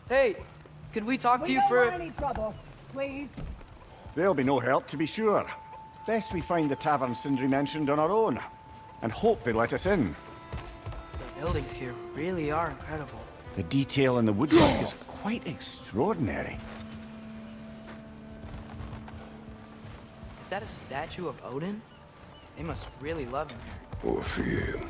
Hey, could we talk to you for... We don't want any trouble, please. There'll be no help, to be sure. Best we find the tavern Sindri mentioned on our own, and hope they let us in. The buildings here really are incredible. The detail in the woodwork is quite extraordinary. Is that a statue of Odin? They must really love him here. Or fear him.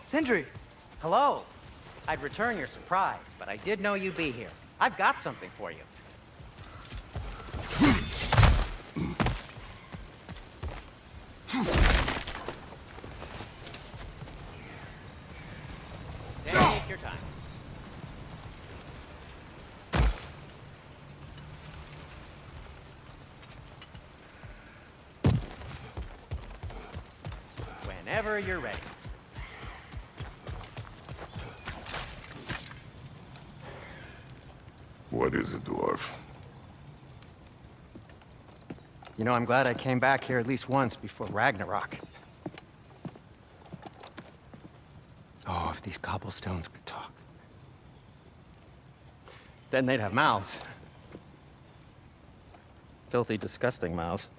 Sindri! Hello. I'd return your surprise, but I did know you'd be here. I've got something for you. Take your time. Whenever you're ready. What is it, dwarf? You know, I'm glad I came back here at least once before Ragnarok. Oh, if these cobblestones could talk. Then they'd have mouths. Filthy, disgusting mouths.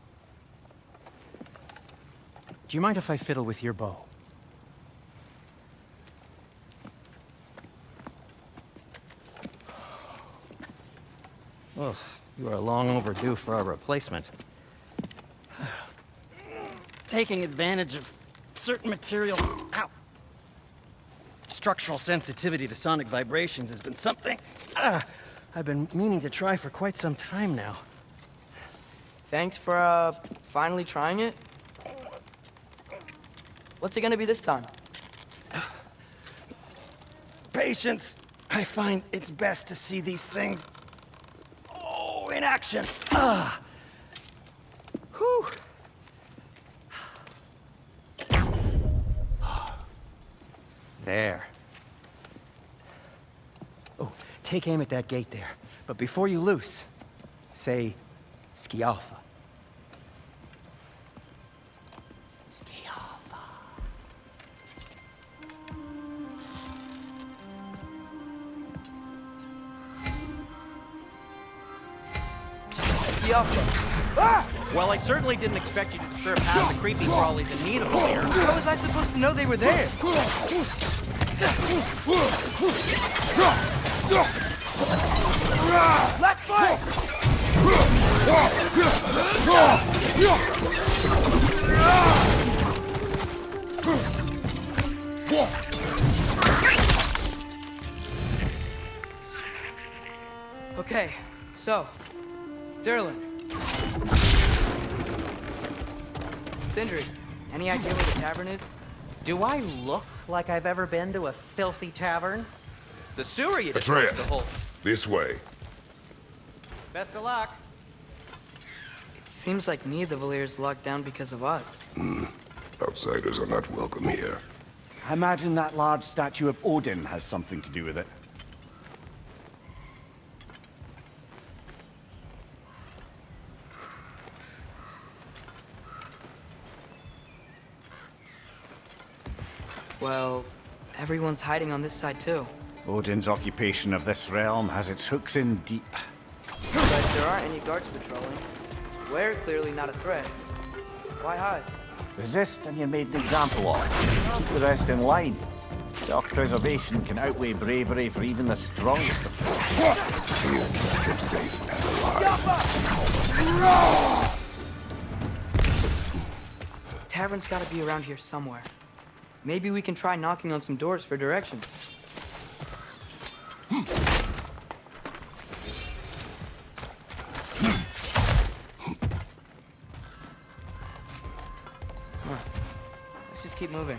Do you mind if I fiddle with your bow? Oh, you are long overdue for a replacement. Taking advantage of certain materials. Ow! Structural sensitivity to sonic vibrations has been something I've been meaning to try for quite some time now. Thanks for, finally trying it. What's it gonna be this time? Patience! I find it's best to see these things in action. Whew. There. Oh, take aim at that gate there. But before you loose, say Skialfa. Skialfa. Ah! Well, I certainly didn't expect you to disturb half the creepy crawlies in need of a lair. How was I supposed to know they were there? Left foot! Okay, so, Derlin. Sindri, any idea where the tavern is? Do I look like I've ever been to a filthy tavern? The sewer you Atreya, disposed the whole. this way. Best of luck. It seems like neither of Valyr's locked down because of us. Outsiders are not welcome here. I imagine that large statue of Odin has something to do with it. Well, everyone's hiding on this side too. Odin's occupation of this realm has its hooks in deep. But there aren't any guards patrolling. We're clearly not a threat. Why hide? Resist and you're made an example of. Keep the rest in line. Self-preservation can outweigh bravery for even the strongest of them. Fear keeps them safe and alive. Tavern's gotta be around here somewhere. Maybe we can try knocking on some doors for directions. Let's just keep moving.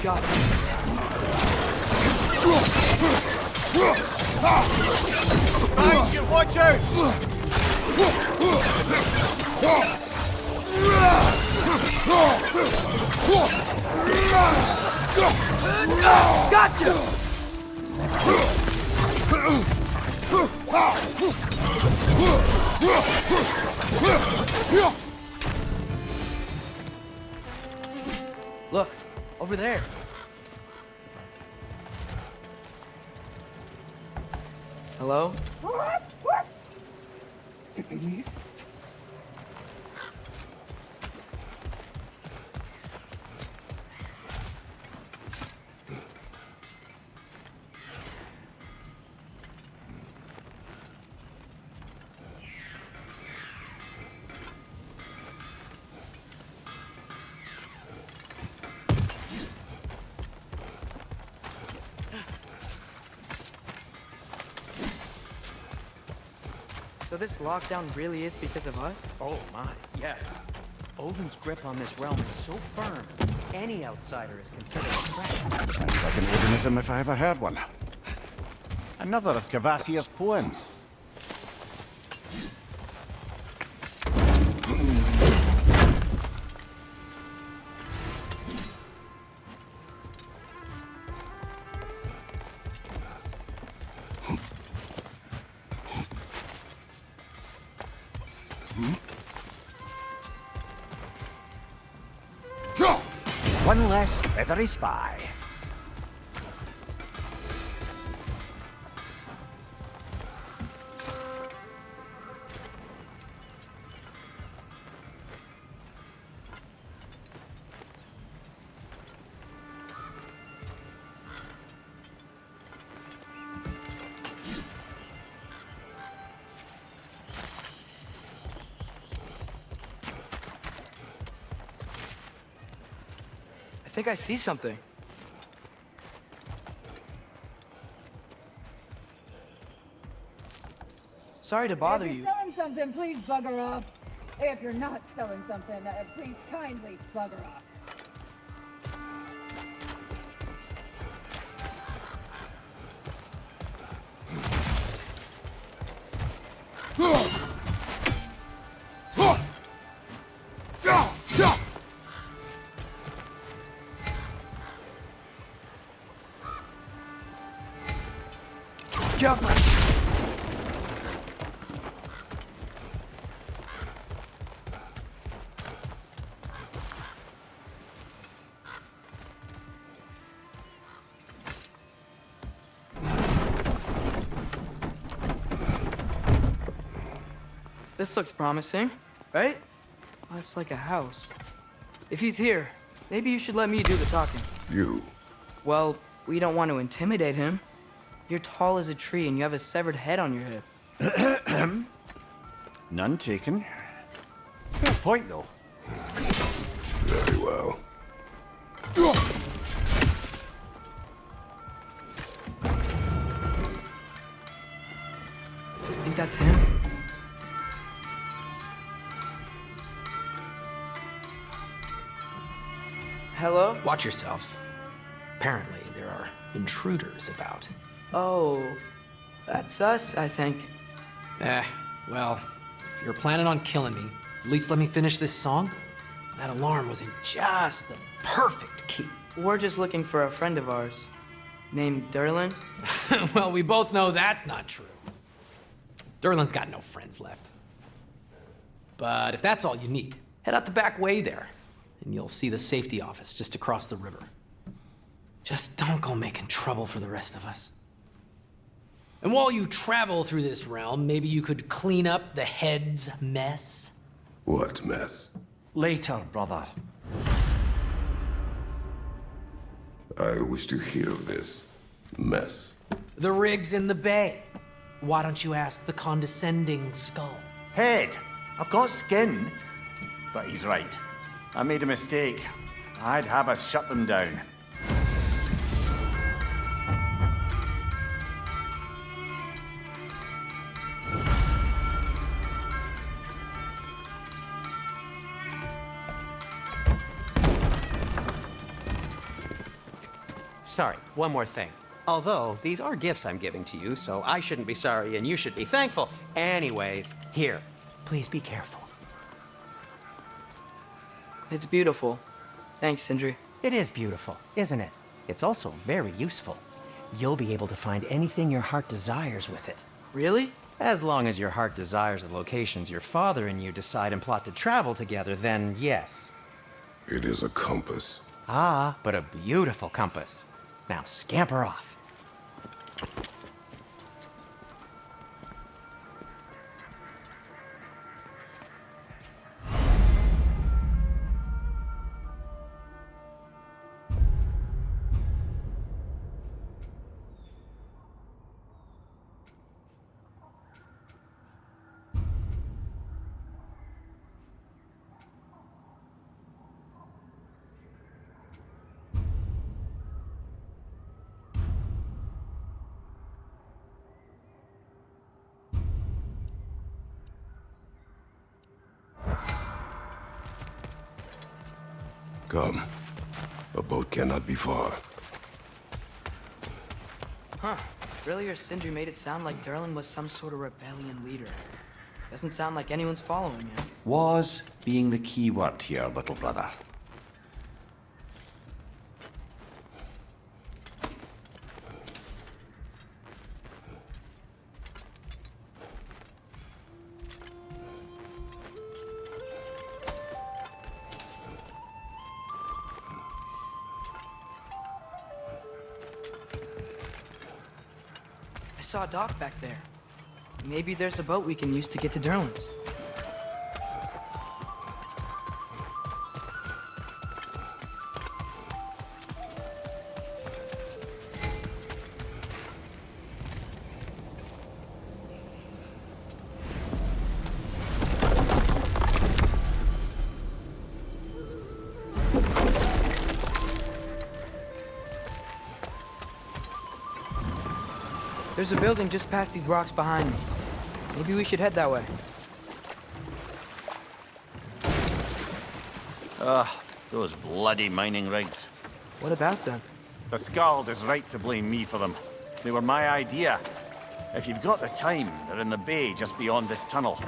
God. Behind you, watch out! Gotcha! Look, over there. Hello? So this lockdown really is because of us? Oh my, yes. Odin's grip on this realm is so firm, any outsider is considered a threat. Sounds like an Odinism if I ever heard one. Another of Kvasir's poems. One less feathery spy. I think I see something. Sorry to bother If you. you're selling something, please bugger off. If you're not selling something, please kindly bugger off. Jump! This looks promising, right? Well, it's like a house. If he's here, maybe you should let me do the talking. You. Well, we don't want to intimidate him. You're tall as a tree and you have a severed head on your hip. None taken. Good point, though. Very well. Think that's him? Hello? Watch yourselves. Apparently, there are intruders about. Oh, that's us, I think. Well, if you're planning on killing me, at least let me finish this song. That alarm was in just the perfect key. We're just looking for a friend of ours named Derlin. Well, we both know that's not true. Derlin's got no friends left. But if that's all you need, head out the back way there, and you'll see the safety office just across the river. Just don't go making trouble for the rest of us. And while you travel through this realm, maybe you could clean up the head's mess? What mess? Later, brother. I wish to hear of this mess. The rig's in the bay. Why don't you ask the condescending skull? Head. I've got skin. But he's right. I made a mistake. I'd have us shut them down. sorry, one more thing. Although, these are gifts I'm giving to you, so I shouldn't be sorry and you should be thankful. Anyways, here, please be careful. It's beautiful. Thanks, Sindri. It is beautiful, isn't it? It's also very useful. You'll be able to find anything your heart desires with it. Really? As long as your heart desires the locations your father and you decide and plot to travel together, then yes. It is a compass. Ah, but a beautiful compass. Now scamper off. Come. A boat cannot be far. Huh. Earlier, Sindri made it sound like Durlin was some sort of rebellion leader. Doesn't sound like anyone's following him. Was being the key word here, little brother. I saw a dock back there. Maybe there's a boat we can use to get to Durlin's. There's a building just past these rocks behind me. Maybe we should head that way. Those bloody mining rigs. What about them? The Skald is right to blame me for them. They were my idea. If you've got the time, they're in the bay just beyond this tunnel.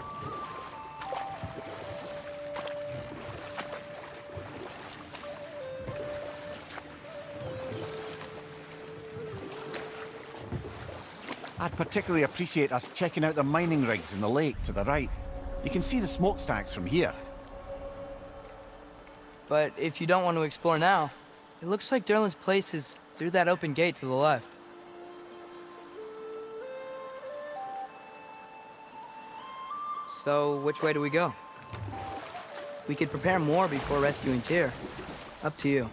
I'd particularly appreciate us checking out the mining rigs in the lake to the right. You can see the smokestacks from here. But if you don't want to explore now, it looks like Durlin's place is through that open gate to the left. So, which way do we go? We could prepare more before rescuing Tyr. Up to you.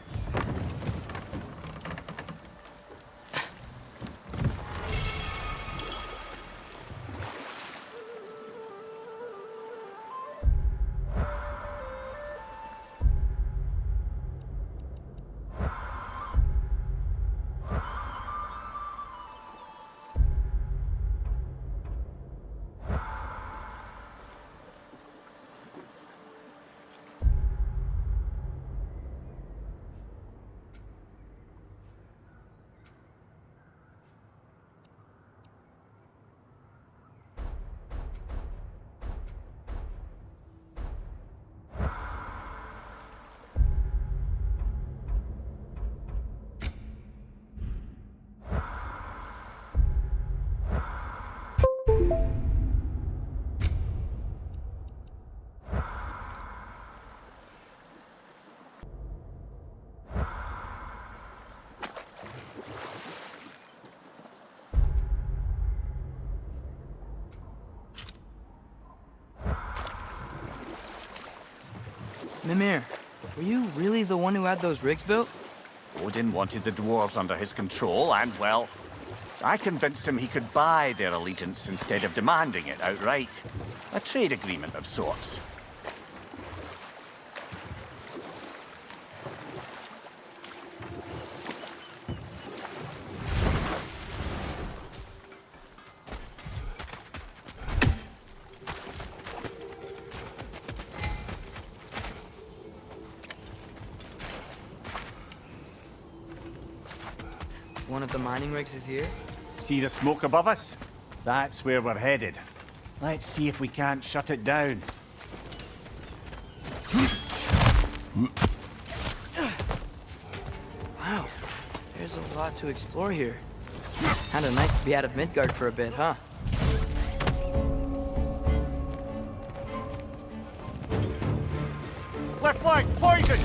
Mimir, were you really the one who had those rigs built? Odin wanted the dwarves under his control, and, well, I convinced him he could buy their allegiance instead of demanding it outright. A trade agreement of sorts. One of the mining rigs is here? See the smoke above us? That's where we're headed. Let's see if we can't shut it down. Wow, there's a lot to explore here. Kinda nice to be out of Midgard for a bit, huh? Left flank, poison!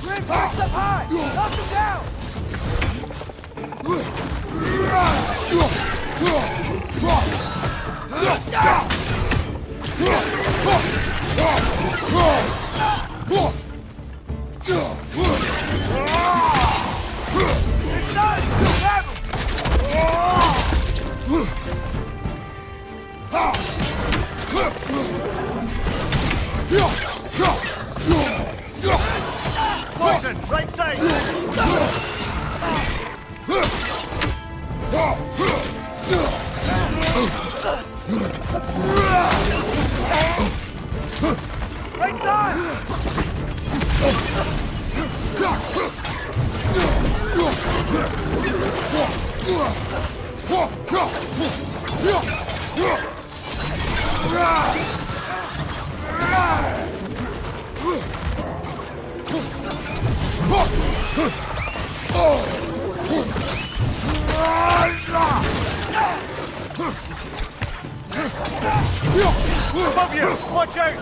Reinforce up high! Knock them down! Poison, right side! Right side! Above you! Watch out!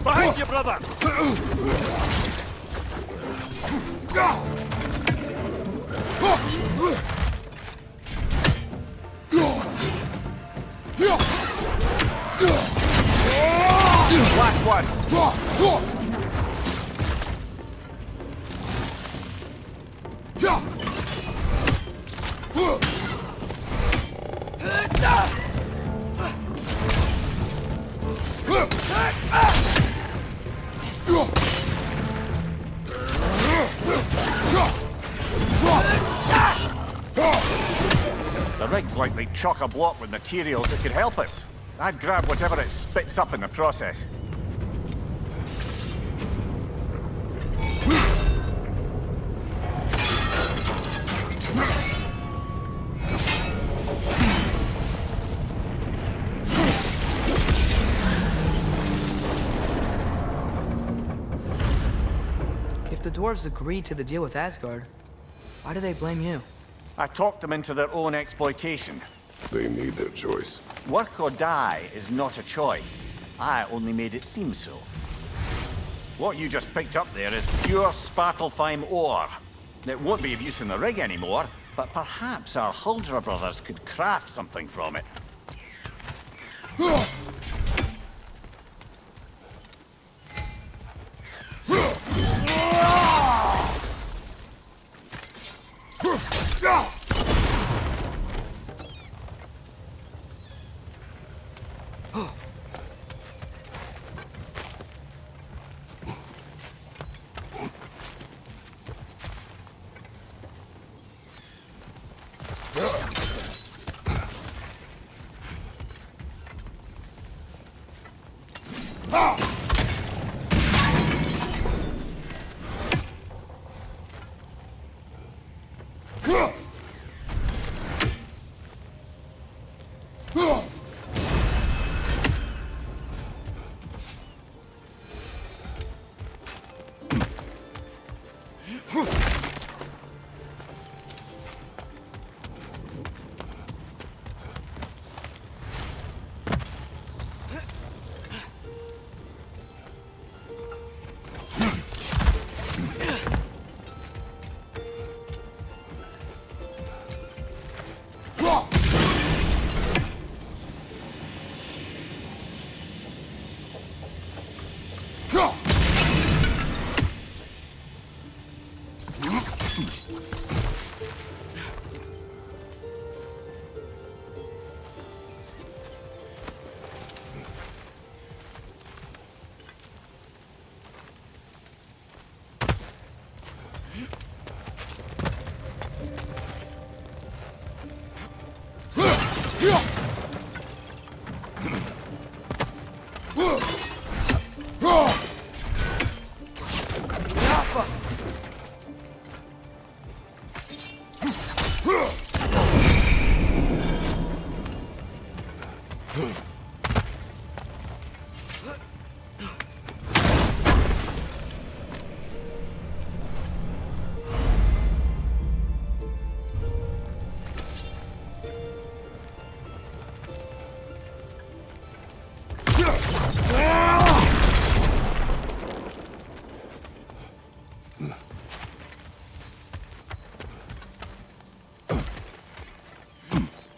Behind you, brother! Last one! The rig's likely chock-a-block with materials that could help us. I'd grab whatever it spits up in the process. If the dwarves agreed to the deal with Asgard, why do they blame you? I talked them into their own exploitation. They made their choice. Work or die is not a choice. I only made it seem so. What you just picked up there is pure Svartalfheim ore. It won't be of use in the rig anymore, but perhaps our Huldra brothers could craft something from it.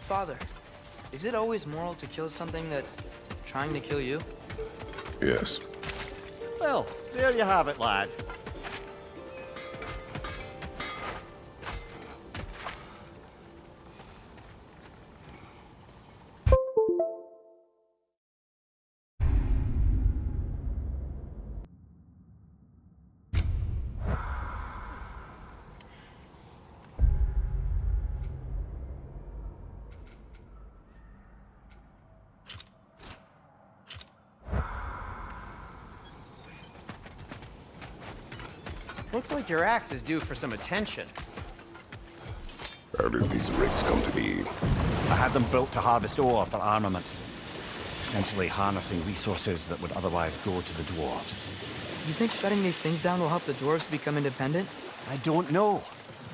Father, is it always moral to kill something that's trying to kill you? Yes. Well, there you have it, lad. Looks like your axe is due for some attention. How did these rigs come to be? I had them built to harvest ore for armaments. Essentially harnessing resources that would otherwise go to the dwarves. You think shutting these things down will help the dwarves become independent? I don't know,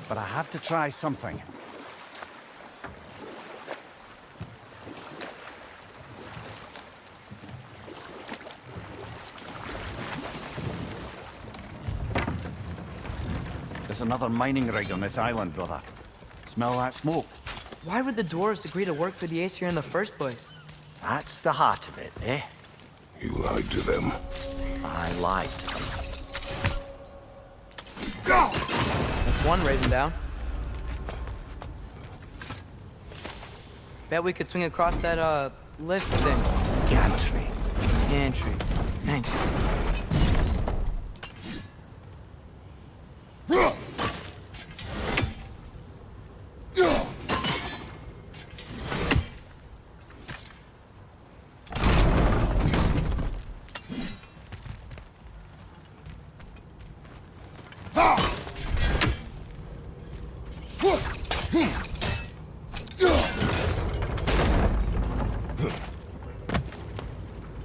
but I have to try something. There's another mining rig on this island, brother. Smell that smoke? Why would the dwarves agree to work for the Aesir in the first place? That's the heart of it, eh? You lied to them. I lied. That's one raising down. Bet we could swing across that, lift thing. Gantry. Gantry. Thanks.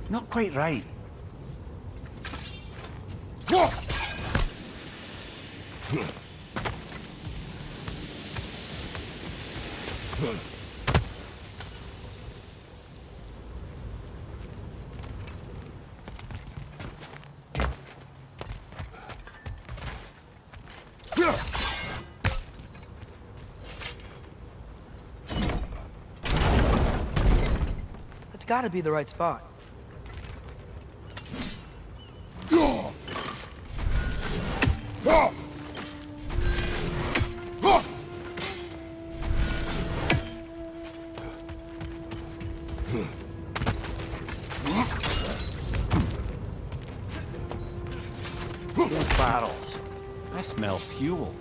Not quite right. That's gotta be the right spot. Those barrels. I smell fuel.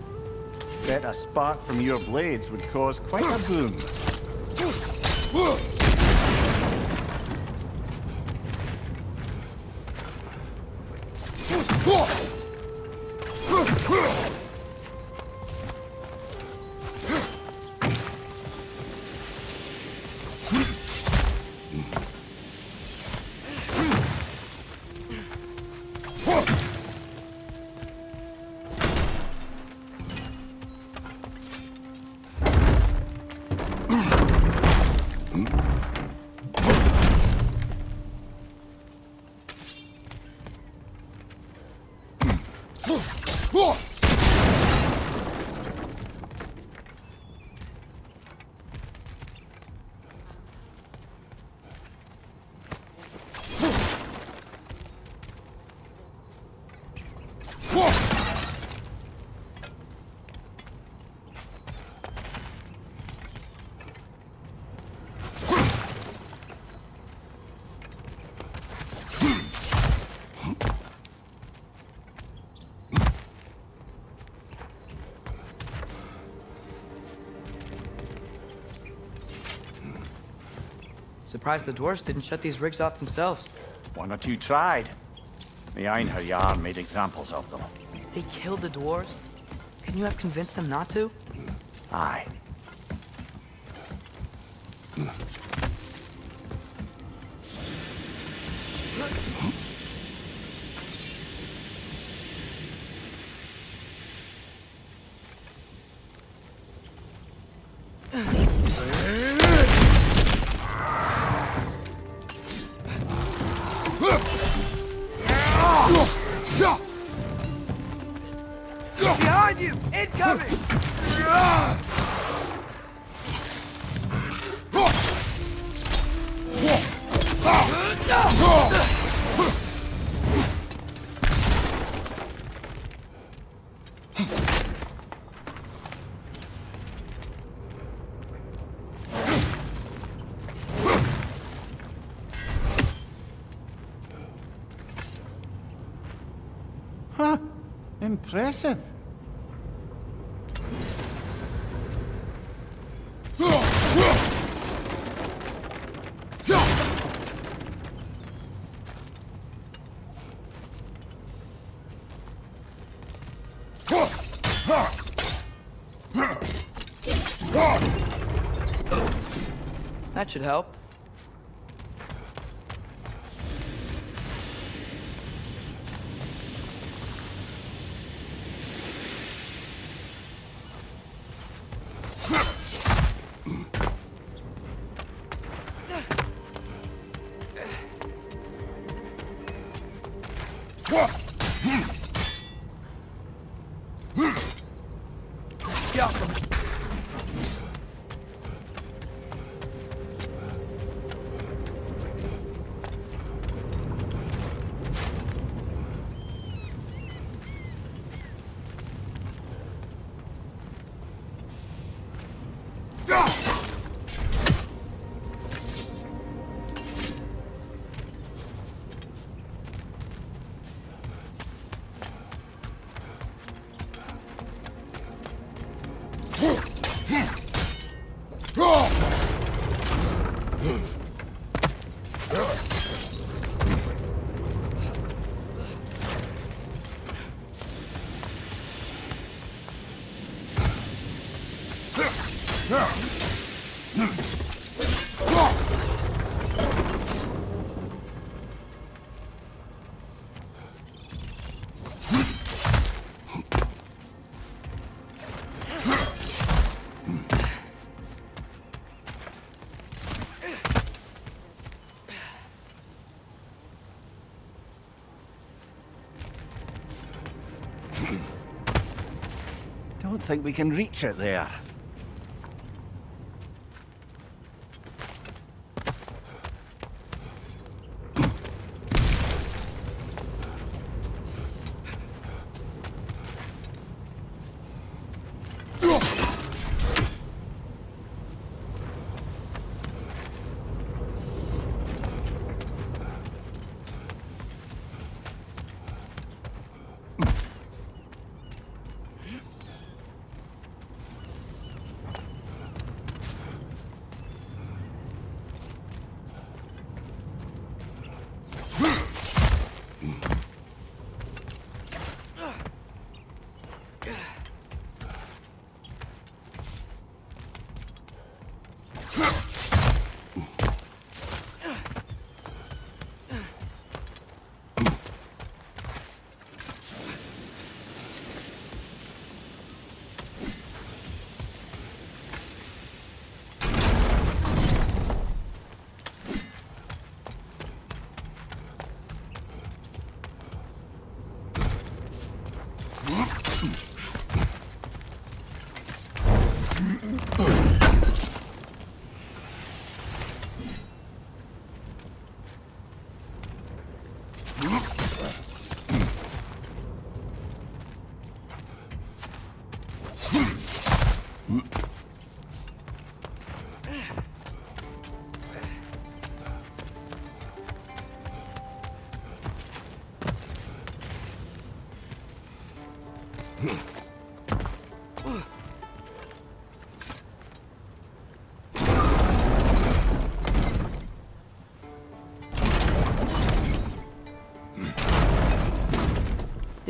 Bet a spark from your blades would cause quite a boom. Surprised the dwarves didn't shut these rigs off themselves. One or two tried. The Einherjar made examples of them. They killed the dwarves? Couldn't you have convinced them not to? Aye. Behind you! Incoming! Huh. Impressive. That should help. Don't think we can reach it there.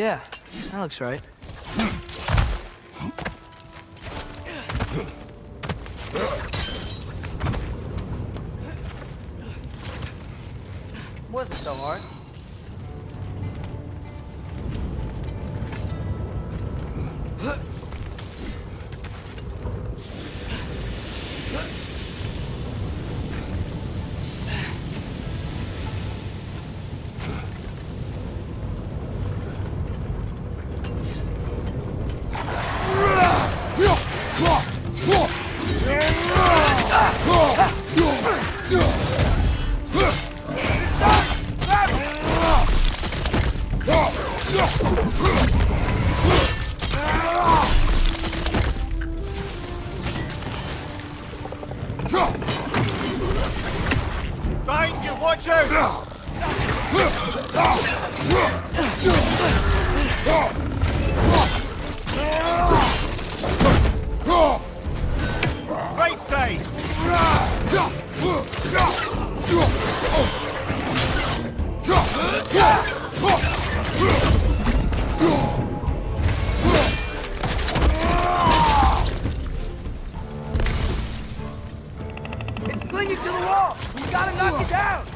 Yeah, that looks right. Wasn't so hard. Behind you, watch out! Right side! It's clinging to the wall! We gotta knock it down!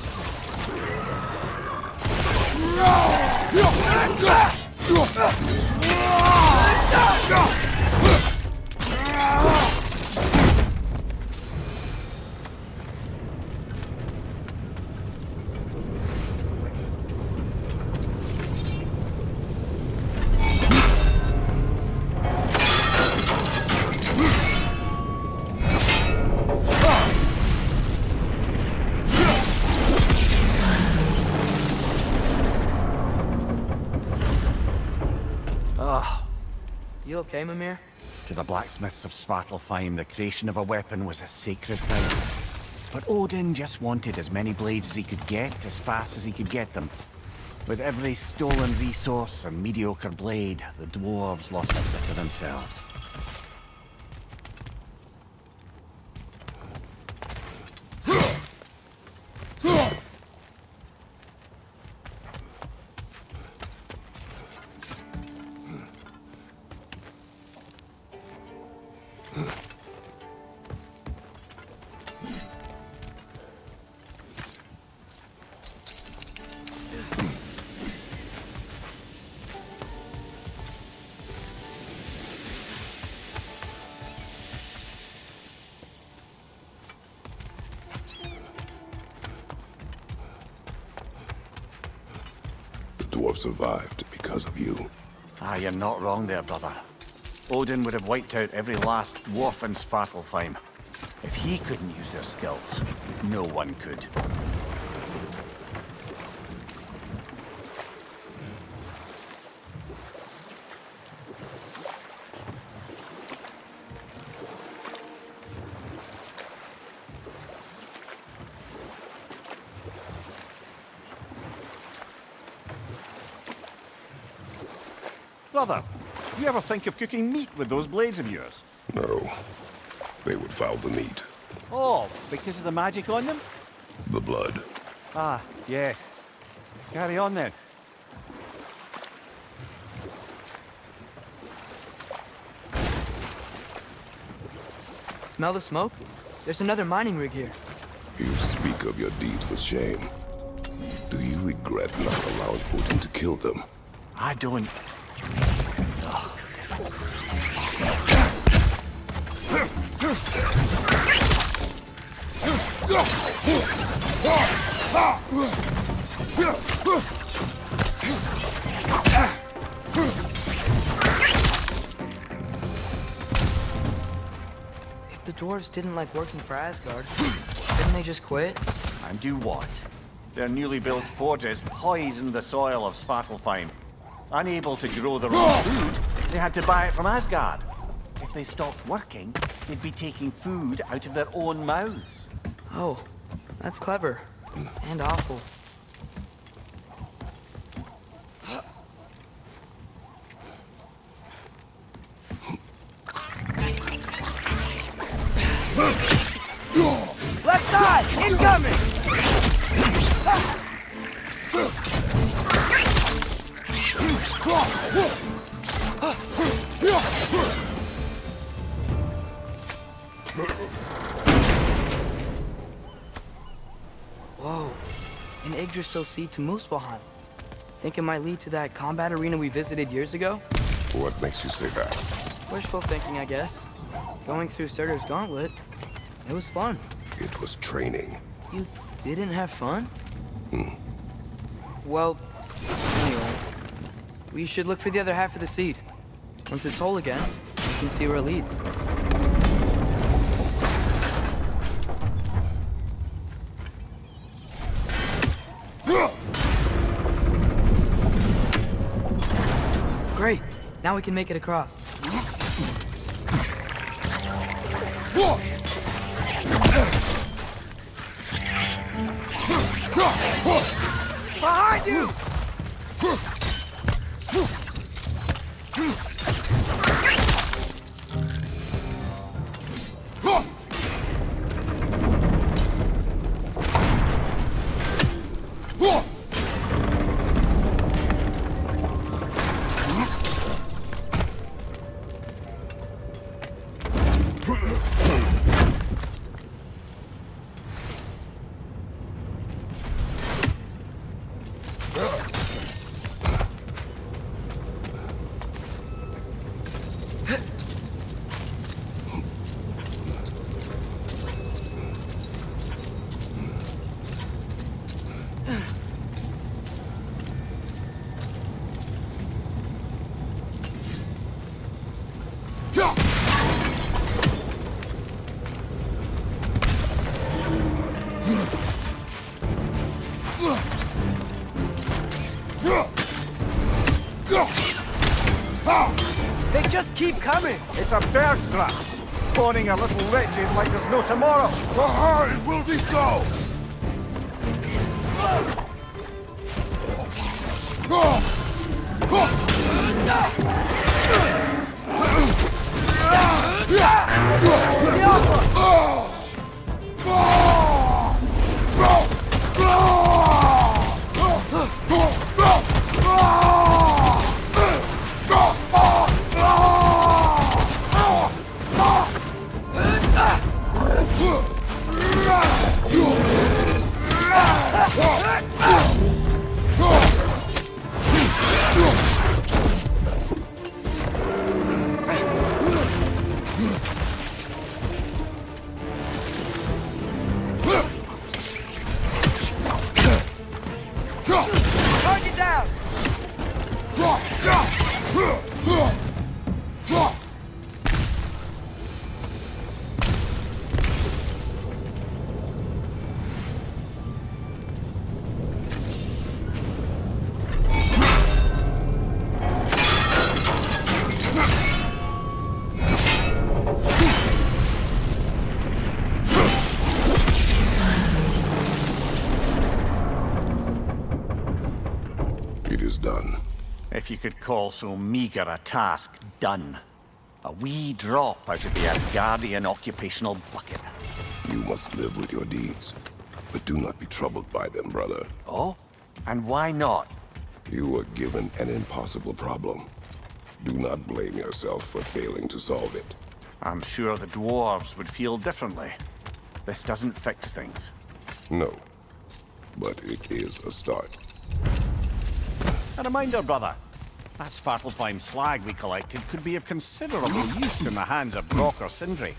You okay, Mimir? To the blacksmiths of Svartalfheim, the creation of a weapon was a sacred thing. But Odin just wanted as many blades as he could get, as fast as he could get them. With every stolen resource and mediocre blade, the dwarves lost a bit of themselves. The dwarf survived because of you. Ah, you're not wrong there, brother. Odin would have wiped out every last dwarf in Svartalfheim. If he couldn't use their skills, no one could. Brother, you ever think of cooking meat with those blades of yours? No. They would foul the meat. Oh, because of the magic on them? The blood. Ah, yes. Carry on then. Smell the smoke? There's another mining rig here. You speak of your deeds with shame. Do you regret not allowing Odin to kill them? I don't. If the dwarves didn't like working for Asgard, didn't they just quit? And do what? Their newly built forges poisoned the soil of Svartalfheim. Unable to grow their own food, they had to buy it from Asgard. If they stopped working, they'd be taking food out of their own mouths. Oh, that's clever. And awful. Left side! Incoming! Whoa, an Yggdrasil seed to Muspelheim. Think it might lead to that combat arena we visited years ago? What makes you say that? Wishful thinking, I guess. Going through Surtur's gauntlet, it was fun. It was training. You didn't have fun? Well, anyway, we should look for the other half of the seed. Once it's whole again, we can see where it leads. Great, now we can make it across. Behind you! They just keep coming! It's a bird trap, spawning a little wretches like there's no tomorrow. It will be so! Target down! It is done. If you could call so meager a task done. A wee drop out of the Asgardian occupational bucket. You must live with your deeds. But do not be troubled by them, brother. Oh? And why not? You were given an impossible problem. Do not blame yourself for failing to solve it. I'm sure the dwarves would feel differently. This doesn't fix things. No. But it is a start. A reminder, brother. That Svartalfheim slag we collected could be of considerable use in the hands of Brock or Sindri.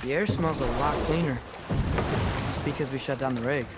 The air smells a lot cleaner. It's because we shut down the rigs.